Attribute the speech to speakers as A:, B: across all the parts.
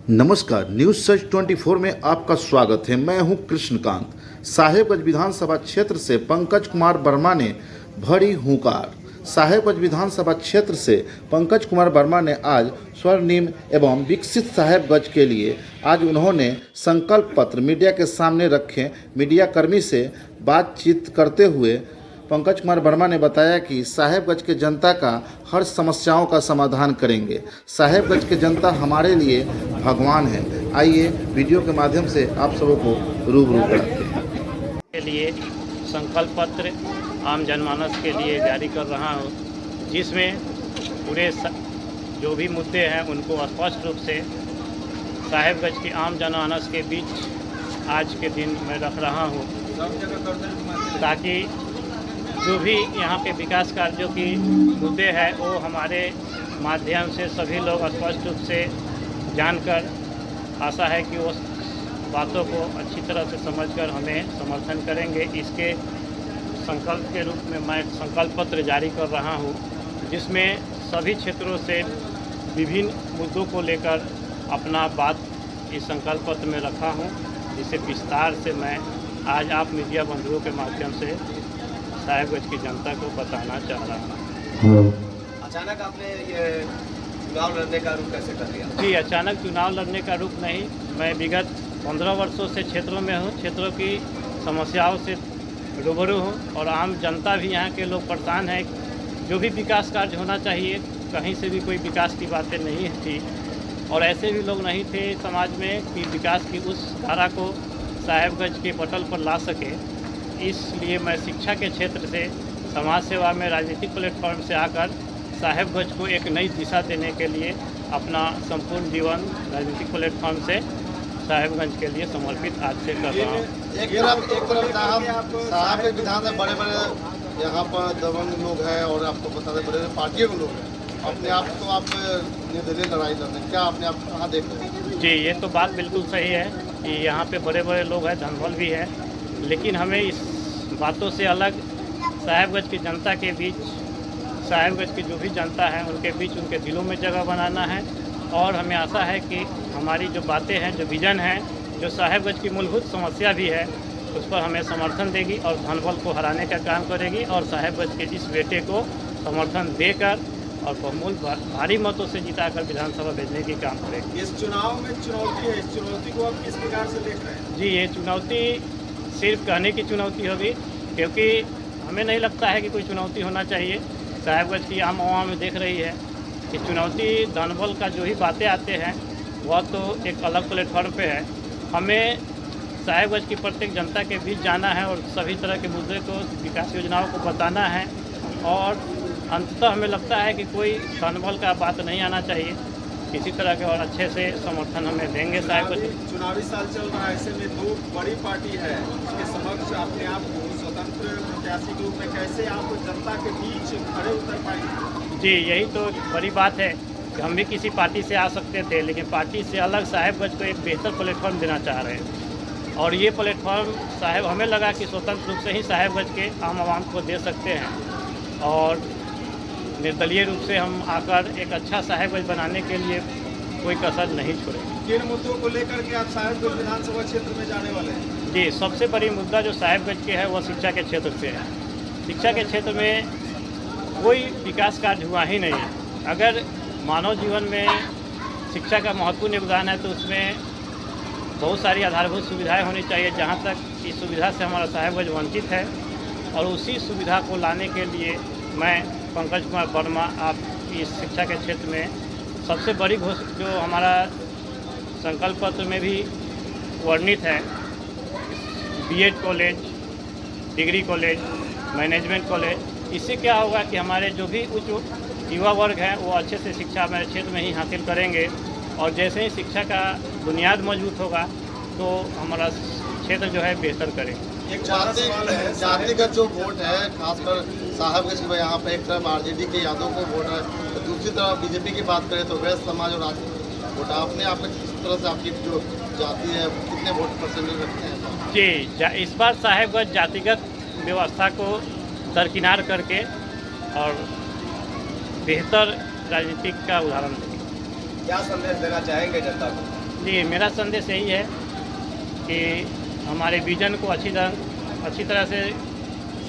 A: नमस्कार, न्यूज सच 24 में आपका स्वागत है। मैं हूं कृष्णकांत। साहेबगंज विधानसभा क्षेत्र से पंकज कुमार वर्मा ने भरी हुंकार। साहेबगंज विधानसभा क्षेत्र से पंकज कुमार वर्मा ने आज स्वर्णिम एवं विकसित साहेबगंज के लिए आज उन्होंने संकल्प पत्र मीडिया के सामने रखे। मीडियाकर्मी से बातचीत करते हुए पंकज कुमार वर्मा ने बताया कि साहेबगंज के जनता का हर समस्याओं का समाधान करेंगे। साहेबगंज के जनता हमारे लिए भगवान है। आइए वीडियो के माध्यम से आप सबों को रूबरू कराते हैं।
B: के लिए संकल्प पत्र आम जनमानस के लिए जारी कर रहा हूँ, जिसमें पूरे जो भी मुद्दे हैं उनको स्पष्ट रूप से साहेबगंज की आम जनमानस के बीच आज के दिन मैं रख रहा हूँ, ताकि जो भी यहाँ पे विकास कार्यों की मुद्दे हैं वो हमारे माध्यम से सभी लोग स्पष्ट रूप से जानकर आशा है कि वो बातों को अच्छी तरह से समझकर हमें समर्थन करेंगे। इसके संकल्प के रूप में मैं संकल्प पत्र जारी कर रहा हूँ, जिसमें सभी क्षेत्रों से विभिन्न मुद्दों को लेकर अपना बात इस संकल्प पत्र में रखा हूँ, जिसे विस्तार से मैं आज आप मीडिया बंधुओं के माध्यम से साहेबगंज की जनता को बताना चाह रहा हूँ।
C: अचानक आपने ये चुनाव लड़ने का रुख कैसे कर लिया?
B: जी, अचानक चुनाव लड़ने का रुख नहीं, मैं विगत 15 वर्षों से क्षेत्रों में हूँ, क्षेत्रों की समस्याओं से रूबरू हूँ और आम जनता भी यहाँ के लोग परेशान हैं। जो भी विकास कार्य होना चाहिए, कहीं से भी कोई विकास की बातें नहीं थी और ऐसे भी लोग नहीं थे समाज में कि विकास की उस धारा को साहेबगंज के पटल पर ला सके। इसलिए मैं शिक्षा के क्षेत्र से समाज सेवा में राजनीतिक प्लेटफॉर्म से आकर साहेबगंज को एक नई दिशा देने के लिए अपना संपूर्ण जीवन राजनीतिक प्लेटफॉर्म से साहेबगंज के लिए समर्पित आज से कर रहा हूँ।
C: एक तरफ साहब के विधान में बड़े बड़े यहाँ पर दबंग लोग हैं और आपको बता दें बड़े बड़े पार्टियों के लोग हैं, अपने आप को आप निर्दलीय लड़ाई लड़ते, क्या अपने आप कहाँ देख रहे हैं?
B: जी, ये तो बात बिल्कुल सही है कि यहाँ पे बड़े बड़े लोग हैं, धनबल भी है, लेकिन हमें इस बातों से अलग साहेबगंज की जनता के बीच, साहेबगंज की जो भी जनता है उनके बीच उनके दिलों में जगह बनाना है। और हमें आशा है कि हमारी जो बातें हैं, जो विजन है, जो साहेबगंज की मूलभूत समस्या भी है, उस पर हमें समर्थन देगी और धनबल को हराने का काम करेगी और साहेबगंज के इस बेटे को समर्थन देकर और बहुमूल भारी मतों से जिताकर विधानसभा भेजने की काम करेगी।
C: इस चुनाव में चुनौती है, इस चुनौती को आप किस प्रकार से देख रहे हैं?
B: जी, ये चुनौती सिर्फ कहने की चुनौती होगी, क्योंकि हमें नहीं लगता है कि कोई चुनौती होना चाहिए। साहेबगंज की आम आवाम देख रही है कि चुनौती धनबल का जो ही बातें आते हैं वह तो एक अलग प्लेटफॉर्म पे है। हमें साहेबगंज की प्रत्येक जनता के बीच जाना है और सभी तरह के मुद्दे को, विकास योजनाओं को बताना है और अंततः हमें लगता है कि कोई धनबल का बात नहीं आना चाहिए। किसी तरह के और अच्छे से समर्थन हमें देंगे साहेबगंज।
C: चुनावी साल चल रहा है, ऐसे में दो बड़ी पार्टी है, उसके समक्ष अपने आप को स्वतंत्र प्रत्याशी के रूप में कैसे आप जनता के बीच खड़े उतर पाएंगे?
B: जी, यही तो बड़ी बात है कि हम भी किसी पार्टी से आ सकते थे, लेकिन पार्टी से अलग साहेबगंज को एक बेहतर प्लेटफॉर्म देना चाह रहे हैं और ये प्लेटफॉर्म साहेब हमें लगा कि स्वतंत्र रूप से ही साहेबगंज के आम आवाम को दे सकते हैं और निर्दलीय रूप से हम आकर एक अच्छा साहेबगंज बनाने के लिए कोई कसर नहीं छोड़ेंगे।
C: किन मुद्दों को लेकर के आप साहेबगंज विधानसभा क्षेत्र में जाने वाले हैं?
B: जी, सबसे बड़ी मुद्दा जो साहेबगंज के है वह शिक्षा के क्षेत्र से है। शिक्षा के क्षेत्र में कोई विकास कार्य हुआ ही नहीं है। अगर मानव जीवन में शिक्षा का महत्वपूर्ण योगदान है तो उसमें बहुत सारी आधारभूत सुविधाएं होनी चाहिए, जहां तक इस सुविधा से हमारा साहेबगंज वंचित है और उसी सुविधा को लाने के लिए मैं पंकज कुमार वर्मा आप इस शिक्षा के क्षेत्र में सबसे बड़ी जो हमारा संकल्प पत्र में भी वर्णित है, BEd college, degree college, management college, इससे क्या होगा कि हमारे जो भी उच्च युवा वर्ग हैं वो अच्छे से शिक्षा हमारे क्षेत्र में ही हासिल करेंगे और जैसे ही शिक्षा का बुनियाद मजबूत होगा तो हमारा क्षेत्र जो है बेहतर करेगा।
C: एक जातिगत जो वोट है, खासकर साहबगंज में यहाँ पे एक तरफ आरजेडी के यादव को वोट है, तो दूसरी तरफ बीजेपी की बात करें तो वैश्य समाज और वोट आपने आप किस तरह से आपकी जो जाति है कितने वोट परसेंटेज रखते हैं?
B: जी, इस बार साहेबगंज जातिगत व्यवस्था को दरकिनार करके और बेहतर राजनीतिक का उदाहरण देंगे।
C: क्या संदेश देना चाहेंगे जनता को?
B: जी, मेरा संदेश यही है कि हमारे विजन को अच्छी तरह से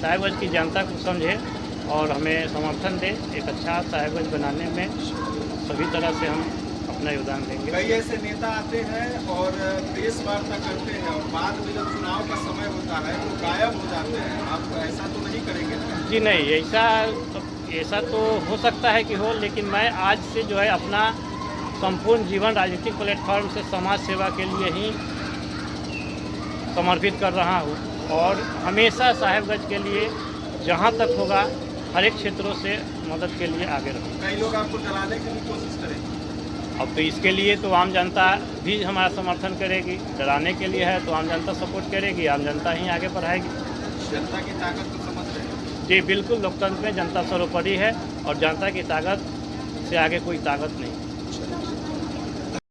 B: साहेबगंज की जनता को समझे और हमें समर्थन दे। एक अच्छा साहेबगंज बनाने में सभी तरह से हम अपना योगदान देंगे।
D: कई ऐसे नेता आते हैं और प्रेस वार्ता करते हैं और बाद में जब चुनाव का समय होता है तो गायब हो जाते हैं। आप ऐसा तो नहीं करेंगे ना?
B: जी नहीं, ऐसा तो हो सकता है कि हो, लेकिन मैं आज से जो है अपना संपूर्ण जीवन राजनीतिक प्लेटफॉर्म से समाज सेवा के लिए ही समर्पित कर रहा हूँ और हमेशा साहेबगंज के लिए जहाँ तक होगा हर एक क्षेत्रों से मदद के लिए आगे रहूँगा।
D: कई लोग आपको डराने की भी कोशिश करेंगे।
B: अब तो इसके लिए तो आम जनता भी हमारा समर्थन करेगी। डराने के लिए है तो आम जनता सपोर्ट करेगी, आम जनता ही आगे बढ़ाएगी।
D: जनता की ताकत को समझ रहे हैं?
B: जी बिल्कुल, लोकतंत्र में जनता सर्वोपरि है और जनता की ताकत से आगे कोई ताकत नहीं।